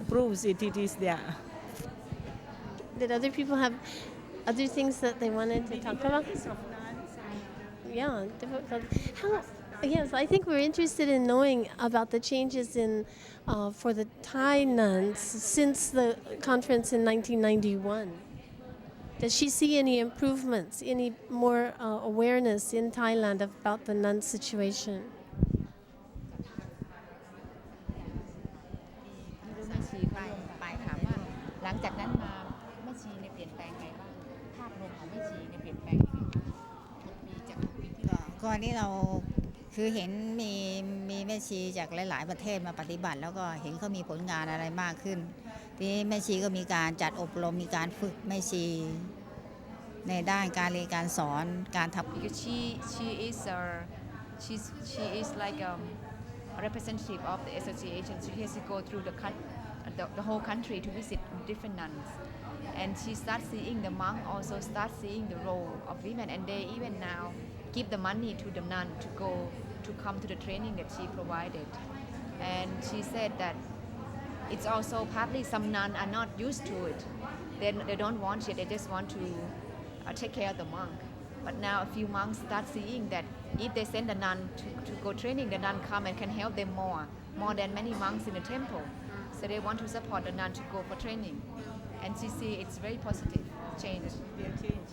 Speaker 8: proves it is there.
Speaker 7: Did other people have other things that they wanted to talk about? Yeah. Yes, I think we're interested in knowing about the changes in for the Thai nuns since the conference in 1991. Does she see any improvements, any more awareness in Thailand about the nun situation?
Speaker 9: แม่ชีไปถามว่าหลังจากนั้นมาแม่ชีเนี่ยเปลี่ยนแปลงไงบ้างภาพรวมของแม่ชีเนี่ยเปลี่ยนแปลงยังไงปีจากปีที่ก่อนนี้เราคือเห็นมีแม่ชีจากหลายๆประเทศมาปฏิบัติแล้วก็เห็นเขามีผลงานอะไรมากขึ้นทีนี้แม่ชีก็มีการจัดอบรมมีการฝึกแม่ชีในด้านการเรียนการสอนการทำ
Speaker 10: Because she is like a representative of the association. So she has to go through the whole country to visit different nuns, and she starts seeing the monk also start seeing the role of women, and they even now give the money to the nun to come to the training that she provided. And she said that it's also partly some nuns are not used to it. They don't want it. They just want to take care of the monk. But now a few monks start seeing that if they send a nun to go training, the nun come and can help them more than many monks in the temple. So they want to support the nun to go for training. And she see it's very positive change.
Speaker 8: They'll change.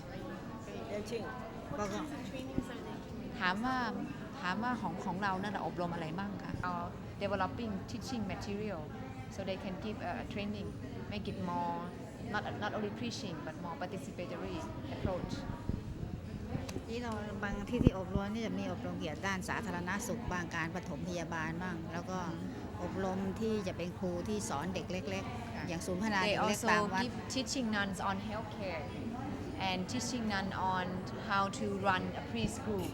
Speaker 10: ถามว่าของเรานั่นอบรมอะไรบ้างคะ developing teaching material so they can give a training, make it more not only preaching but more participatory approach.
Speaker 9: ที่เราบางที่อบรมนี่จะมีอบรมเกี่ยวกับด้านสาธารณสุขบ้างการปฐมพยาบาลบ้างแล้วก็อบรมที่จะเป็นครูที่สอนเด็กเล็กๆอย่างศูนย์พัฒนาเด็กเล็กตามวัด
Speaker 10: They also give teaching nuns on healthcare and teaching nuns on how to run a preschool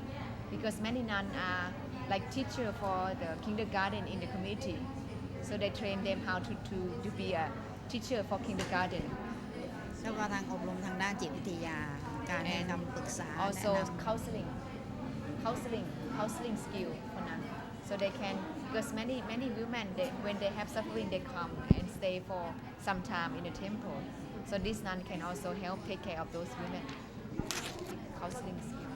Speaker 10: because many nuns are like teacher for the kindergarten in the community, so they train them how to be a teacher for kindergarten.
Speaker 9: แล้วก็ทางอบรมทางด้านจิตวิทยาการให้คำปรึกษา
Speaker 10: Also counseling skill for nuns, so they can because many women when they have suffering they come and stay for some time in the temple, so this nun can also help take care of those women. Counseling skill.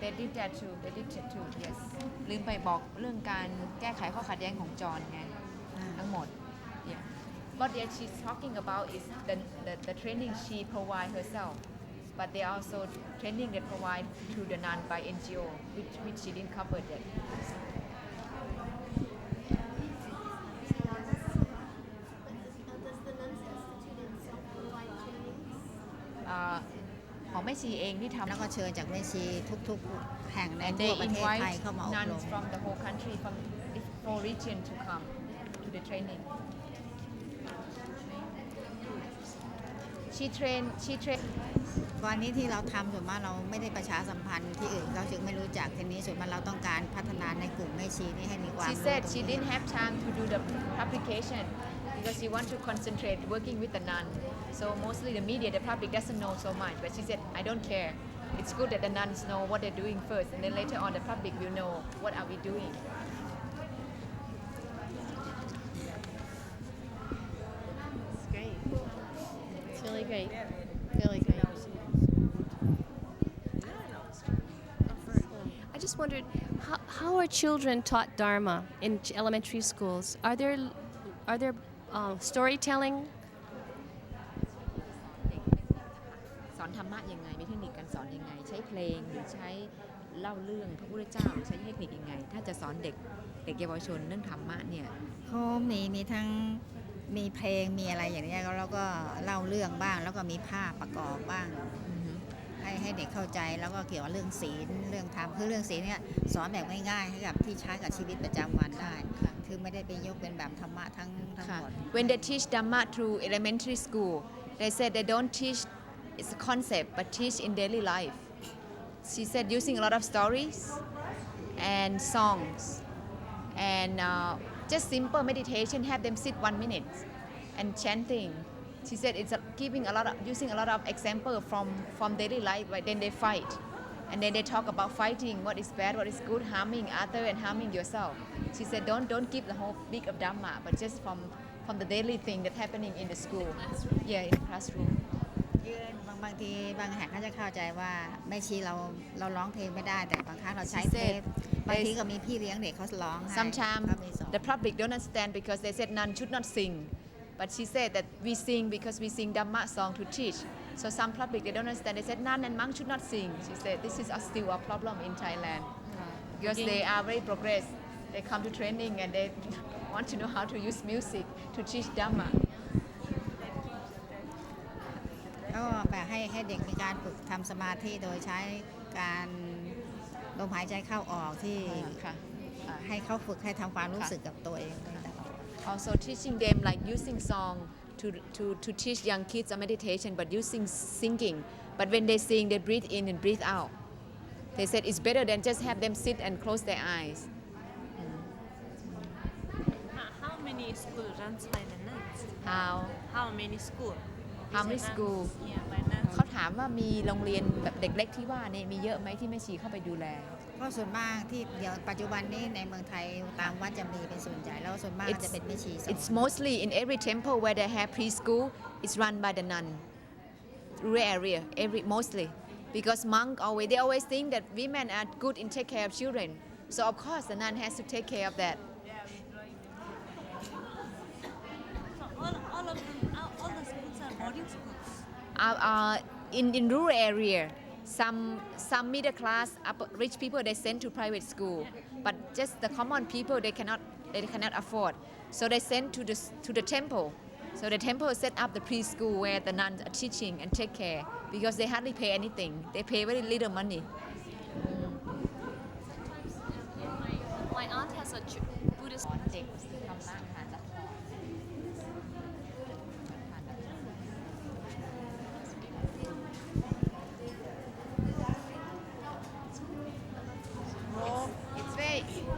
Speaker 10: They did that too. Yes. ลืมไปบอกเรื่องการแก้ไขข้อขัดแย้งของจอห์นไงทั้งหมด Yeah. What she's talking about is the training she provide herself, but they also training that provide to the nun by NGO, which she didn't cover yet. Uh, ของแม่ชีเองที่ทำ
Speaker 9: แล้วก็เชิญจากแม่ชีทุกๆแห่งใน
Speaker 10: and
Speaker 9: ทั่
Speaker 10: they
Speaker 9: วประเทศไทย
Speaker 10: invite
Speaker 9: เข้ามาอบร
Speaker 10: nuns
Speaker 9: ม
Speaker 10: from the whole country, from the whole region to come to the training. she trained
Speaker 9: ก่อนนี้ที่เราทำส่วนมากเราไม่ได้ประชาสัมพันธ์ที่อื่นเขาจึงไม่รู้จักทีนี้ส่วนมากเราต้องการพัฒนาในกลุ่มแม่ชีนี่ให้มีความ
Speaker 10: she
Speaker 9: รู้
Speaker 10: said
Speaker 9: ตรง
Speaker 10: she
Speaker 9: นี้
Speaker 10: didn't have time to do the publication because she want to concentrate working with the nun so mostly the media the public doesn't know so much but she said I don't care it's good that the nuns know what they're doing first and then later on the public will know what are we doing
Speaker 7: It's great. It's really great. Really great. I just wondered, how are children taught Dharma in elementary schools? Are there storytelling?
Speaker 10: สอนธรรมะยังไงมีเทคนิคการสอนยังไงใช้เพลงหรือใช้เล่าเรื่องพระพุทธเจ้าใช้เทคนิคยังไงถ้าจะสอนเด็กเยาวชนเรื่องธรรมะเนี่ย
Speaker 9: เขามีทั้งมีเพลงมีอะไรอย่างนี้แล้วก็เล่าเรื่องบ้างแล้วก็มีภาพประกอบบ้างให้เด็กเข้าใจแล้วก็เกี่ยวกับเรื่องศีลเรื่องธรรมคือเรื่องศีลเนี่ยสอนแบบง่ายๆให้กับที่ใช้กับชีวิตประจำวันได้คือไม่ได้ไปยกเป็นแบบธรรมะทั้งหมด
Speaker 10: When they teach Dhamma through elementary school they said they don't teach it's a concept but teach in daily life she said using a lot of stories and songs and just simple meditation have them sit 1 minute and chanting she said it's using a lot of example from daily life right then they fight and then they talk about fighting what is bad what is good harming other and harming yourself she said don't give the whole big of Dhamma but just from the daily thing that's happening in the school yeah in the classroom
Speaker 9: บางทีบางแห่งเขาจะเข้าใจว่าแม่ชีเราร้องเพลงไม่ได้แต่บางครั้งเราใช้เทปบางทีก็มีพี่เลี้ยงเด็กเขาร้องให้
Speaker 10: sometimes the public don't understand because they said none should not sing but she said that we sing because we sing Dhamma song to teach so some public they don't understand they said nun and monk should not sing she said this is still a problem in Thailand because they are very progressed they come to training and they want to know how to use music to teach Dhamma
Speaker 9: ก็แบบให้เด็กมีการฝึกทำสมาธิโดยใช้การลมหายใจเข้าออกที่ให้เขาฝึกให้ทำความรู้สึกกับตัวเอง
Speaker 10: Also teaching them like using song to teach young kids a meditation but using singing but when they sing they breathe in and breathe out they said it's better than just have them sit and close their eyes
Speaker 11: How many schools run by the nuns?
Speaker 10: How
Speaker 11: many schools?
Speaker 10: How many school เขาถามว่ามีโรงเรียนแบบเด็กเล็กที่ว่านี่มีเยอะไหมที่แม่ชีเข้าไปดูแล
Speaker 9: ก็ส่วนมากที่เดี๋ยวปัจจุบันนี้ในเมืองไทยตามวัดจะมีเป็นส่วนใหญ่แล้วส่วนมากจะเป็นแม่ชีสอน
Speaker 10: It's mostly in every temple where they have preschool it's run by the nun rural area mostly because monk they always think that women are good in take care of children so of course the nun has to take care of that
Speaker 11: All the schools are boarding schools.
Speaker 10: In rural area, some middle class, rich people they send to private school, but just the common people they cannot afford, so they send to the temple. So the temple set up the preschool where the nuns are teaching and take care because they hardly pay anything. They pay very little money.
Speaker 7: My aunt has a Buddhist.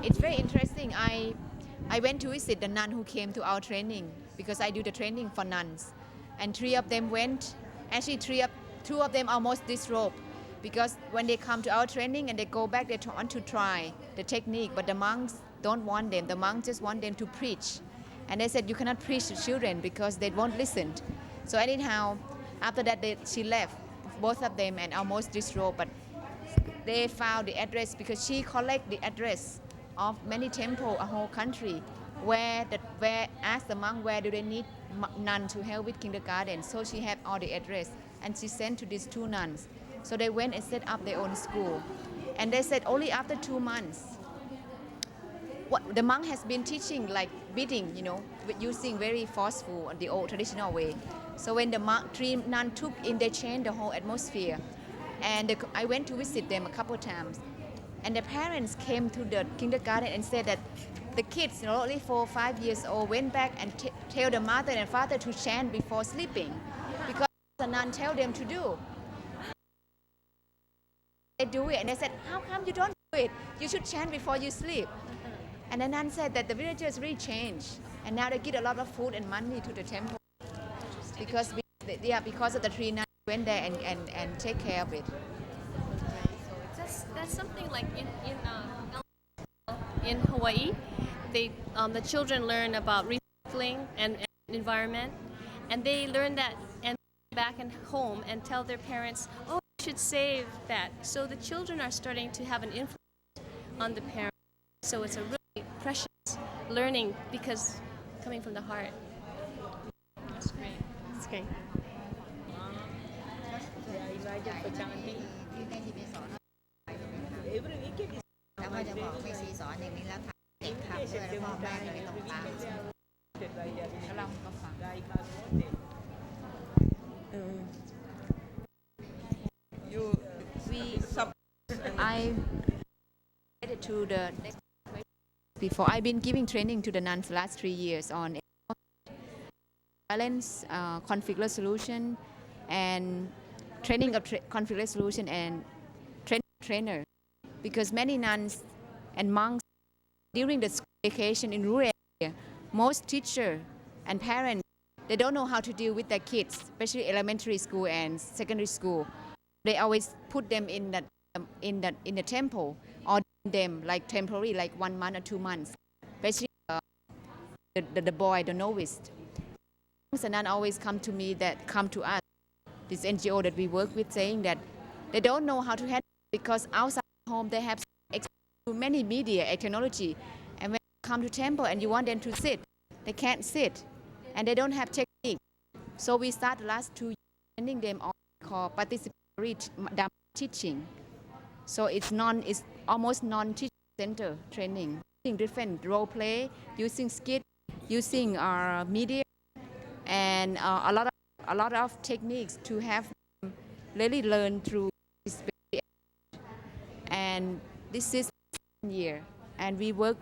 Speaker 10: It's very interesting. I went to visit the nun who came to our training because I do the training for nuns, and 3 of them went. Actually, 2 of them almost disrobed because when they come to our training and they go back, they want to try the technique, but the monks don't want them. The monks just want them to preach, and they said you cannot preach to children because they won't listen. So anyhow, after that she left, both of them, and almost disrobed, but they found the address because she collect the address of many temples, a whole country, where ask the monk where do they need nun to help with kindergarten. So she had all the address, and she sent to these 2 nuns. So they went and set up their own school, and they said only after 2 months. The monk has been teaching like beating, using very forceful the old traditional way. So when the 3 nuns took in, they changed the whole atmosphere. And I went to visit them a couple of times. And the parents came to the kindergarten and said that the kids, only 4 or 5 years old, went back and tell the mother and father to chant before sleeping because the nun tell them to do. They do it, and they said, how come you don't do it? You should chant before you sleep. And the nun said that the villagers really changed, and now they give a lot of food and money to the temple because of the three nuns went there and take care of it.
Speaker 6: That's something like in Hawaii, the children learn about recycling and environment, and they learn that and back and home and tell their parents, oh, you should save that. So the children are starting to have an influence on the parents. So it's a really precious learning because coming from the heart. That's great. That's great.
Speaker 9: Every weekend is แล้วก็จะบอกแม่ชีสอนอย่างนี้แล้วเด็กทำด้วยแล้วพ่อแม่ไม่ต้องตามแล้วเราก็ฟัง
Speaker 10: I related to the before. I've been giving training to the nuns the last 3 years on violence, conflict resolution, and training of conflict resolution and trainer. Because many nuns and monks during the school vacation in rural area, most teachers and parents, they don't know how to deal with their kids, especially elementary school and secondary school. They always put them in the temple or them like temporary, like 1 month or 2 months, especially the boy, the novice. Monks and nuns always come to us, this NGO that we work with, saying that they don't know how to handle it because outside home they have many media and technology, and when you come to temple and you want them to sit, they can't sit, and they don't have technique. So we start the last 2 years training them on called participatory Dharma teaching. So it's almost non-teaching center training, using different role play, using skit, using media, and a lot of techniques to have them really learn through this. And this is 1 year, and we work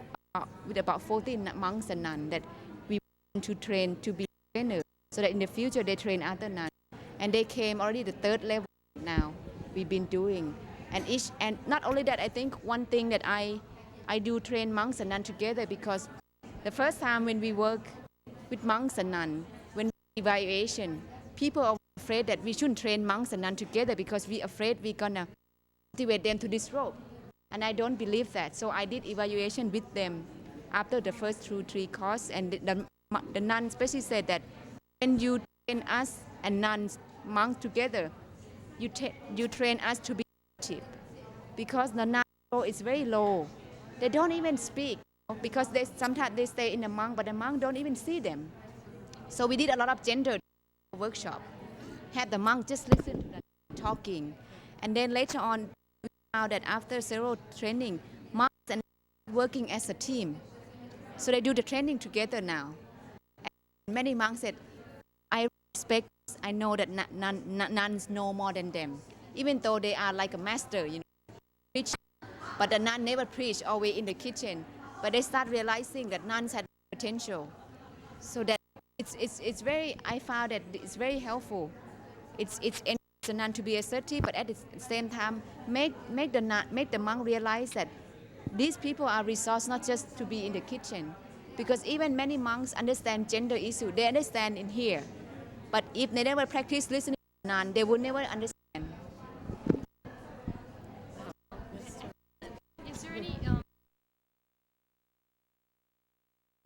Speaker 10: with about 14 monks and nuns that we want to train to be trainers, so that in the future they train other nuns. And they came already the 3rd level now. We've been doing, and not only that, I think one thing that I do train monks and nuns together, because the first time when we work with monks and nuns, when evaluation, people are afraid that we shouldn't train monks and nuns together because we're afraid we're gonna motivate them to disrobe. And I don't believe that. So I did evaluation with them after the first 2-3 courses, and the nuns especially said that when you train us and nuns, monks together, you train us to be active, because the nun is very low. They don't even speak because sometimes they stay in the monk, but the monk don't even see them. So we did a lot of gender workshop. Had the monk just listen to the talking, and then later on, we found that after several training, monks and working as a team. So they do the training together now. And many monks said, I respect, I know that nuns know more than them, even though they are like a master, preach. But the nun never preach always in the kitchen. But they start realizing that nuns had potential. So that it's very, I found that it's very helpful. It's the nun to be assertive, but at the same time make the monk realize that these people are resource not just to be in the kitchen, because even many monks understand gender issue. They understand in here, but if they never practice listening to nun, they will never understand